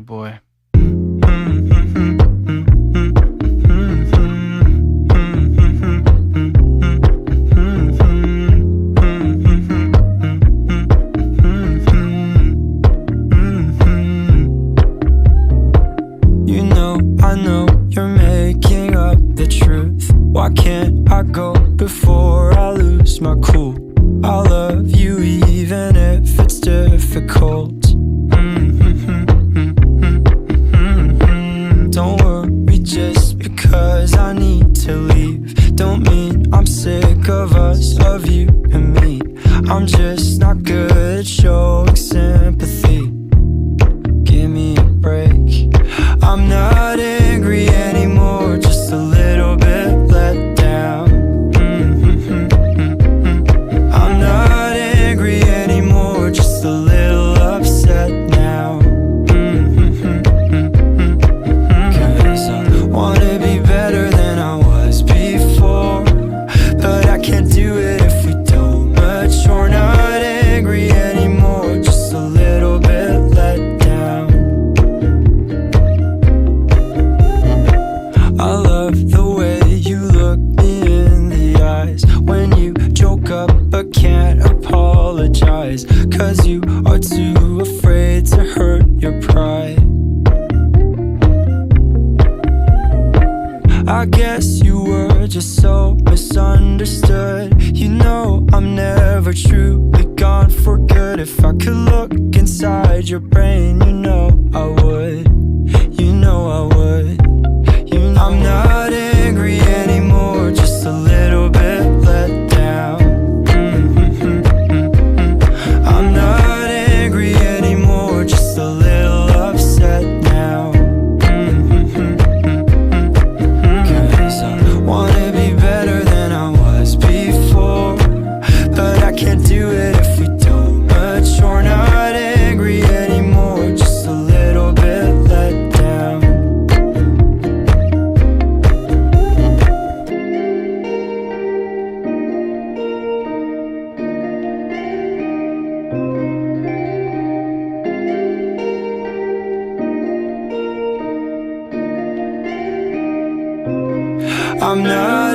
Oh boy. You know, I know you're making up the truth. Why can't I go before I lose my cool? I love you even if it's difficult. Don't worry just because I need to leave. Don't mean I'm sick of us, of you and me. I'm just not good at showing sympathy. Give me a break. I'm not angry anymore, just a little bit let down. I'm not angry anymore, just a little upset now. 'Cause I wanna be better than I was before, but I can't do it if we don't mature. Not angry anymore, just a little bit let down. I love the way you look me in the eyes when you joke up but can't apologize, 'cause you are too afraid to hurt your pride. I guess you were just so misunderstood. You know I'm never truly gone for good. If I could look inside your brain, you know I would. You know I would. I'm not angry anymore, just a little bit let down. I'm not angry anymore, just a little upset now. 'Cause I wanna be better than I was before, but I can't do it if we don't mature. Not angry anymore, just a little bit let down. I'm not